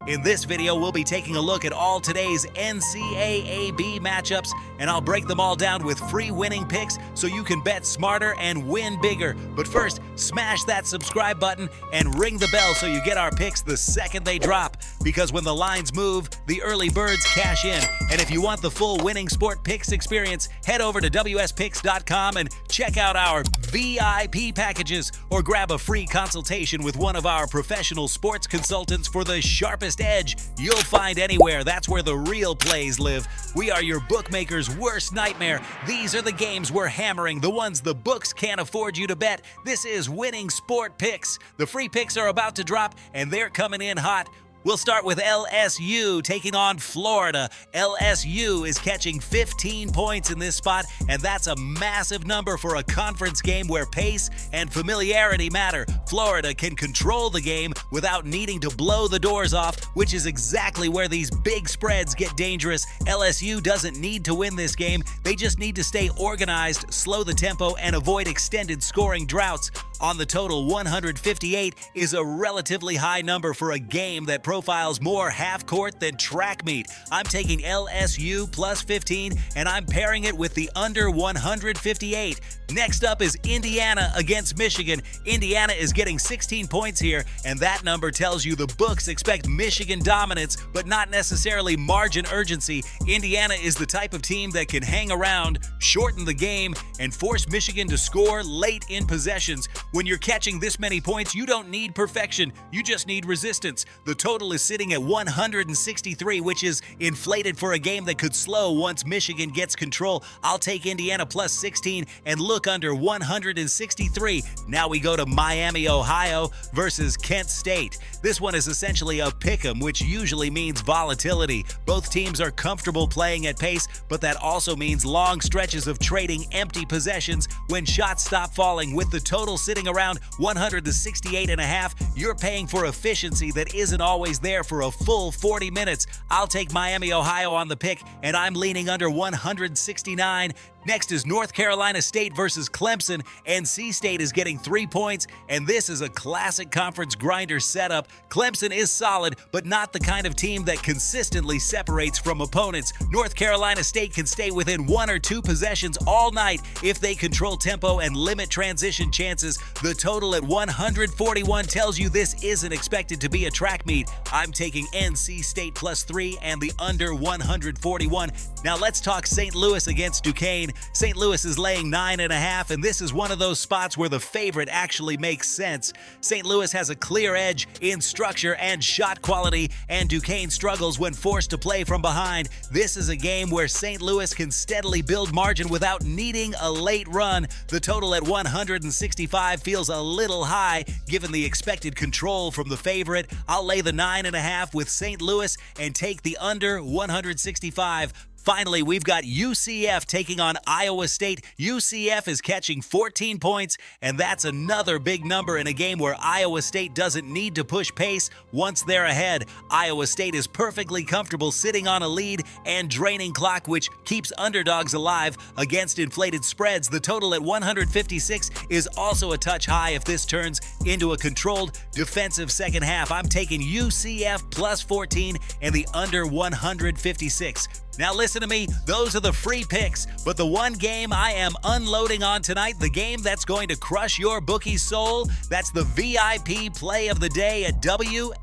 In this video, we'll be taking a look at all today's NCAAB matchups, and I'll break them all down with free winning picks so you can bet smarter and win bigger. But first, smash that subscribe button and ring the bell so you get our picks the second they drop. Because when the lines move, the early birds cash in. And if you want the full winning sport picks experience, head over to wspicks.com and check out our VIP packages, or grab a free consultation with one of our professional sports consultants for the sharpest edge you'll find anywhere. That's where the real plays live. We are your bookmaker's worst nightmare. These are the games we're hammering, the ones the books can't afford you to bet. This is Winning Sport Picks. The free picks are about to drop, and they're coming in hot. We'll start with LSU taking on Florida. LSU is catching 15 points in this spot, and that's a massive number for a conference game where pace and familiarity matter. Florida can control the game without needing to blow the doors off, which is exactly where these big spreads get dangerous. LSU doesn't need to win this game. They just need to stay organized, slow the tempo, and avoid extended scoring droughts. On the total, 158 is a relatively high number for a game that profiles more half-court than track meet. I'm taking LSU plus 15, and I'm pairing it with the under 158. Next up is Indiana against Michigan. Indiana is getting 16 points here, and that number tells you the books expect Michigan dominance, but not necessarily margin urgency. Indiana is the type of team that can hang around, shorten the game, and force Michigan to score late in possessions. When you're catching this many points, you don't need perfection, you just need resistance. The total is sitting at 163, which is inflated for a game that could slow once Michigan gets control. I'll take Indiana plus 16 and look under 163. Now we go to Miami, Ohio versus Kent State. This one is essentially a pick'em, which usually means volatility. Both teams are comfortable playing at pace, but that also means long stretches of trading empty possessions when shots stop falling. With the total sitting around 168.5, you're paying for efficiency that isn't always there for a full 40 minutes. I'll take Miami, Ohio on the pick, and I'm leaning under 169. Next is North Carolina State versus Clemson. NC State is getting 3 points, and this is a classic conference grinder setup. Clemson is solid, but not the kind of team that consistently separates from opponents. North Carolina State can stay within 1 or 2 possessions all night if they control tempo and limit transition chances. The total at 141 tells you this isn't expected to be a track meet. I'm taking NC State plus 3 and the under 141. Now let's talk St. Louis against Duquesne. St. Louis is laying 9.5, and this is one of those spots where the favorite actually makes sense. St. Louis has a clear edge in structure and shot quality, and Duquesne struggles when forced to play from behind. This is a game where St. Louis can steadily build margin without needing a late run. The total at 165 feels a little high given the expected control from the favorite. I'll lay the 9.5 with St. Louis and take the under 165. Finally, we've got UCF taking on Iowa State. UCF is catching 14 points, and that's another big number in a game where Iowa State doesn't need to push pace once they're ahead. Iowa State is perfectly comfortable sitting on a lead and draining clock, which keeps underdogs alive against inflated spreads. The total at 156 is also a touch high if this turns into a controlled defensive second half. I'm taking UCF plus 14 and the under 156. Now listen to me, those are the free picks, but the one game I am unloading on tonight, the game that's going to crush your bookie's soul, that's the VIP play of the day at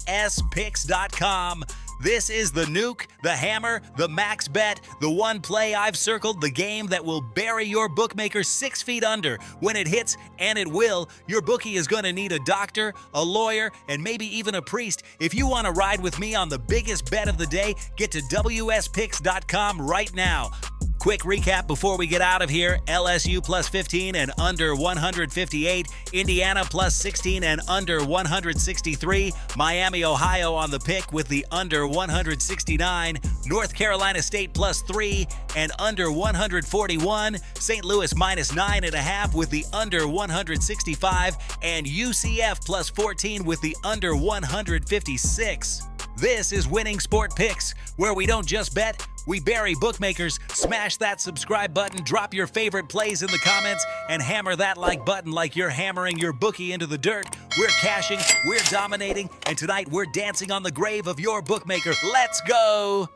wspicks.com. This is the nuke, the hammer, the max bet, the one play I've circled, the game that will bury your bookmaker 6 feet under. When it hits, and it will, your bookie is going to need a doctor, a lawyer, and maybe even a priest. If you want to ride with me on the biggest bet of the day, get to wspicks.com right now. Quick recap before we get out of here. LSU plus 15 and under 158. Indiana plus 16 and under 163. Miami, Ohio on the pick with the under 169. North Carolina State plus 3 and under 141. St. Louis minus 9.5 with the under 165. And UCF plus 14 with the under 156. This is Winning Sport Picks, where we don't just bet, We bury bookmakers. Smash that subscribe button, drop your favorite plays in the comments, and hammer that like button like you're hammering your bookie into the dirt. We're cashing, we're dominating, and tonight we're dancing on the grave of your bookmaker. Let's go!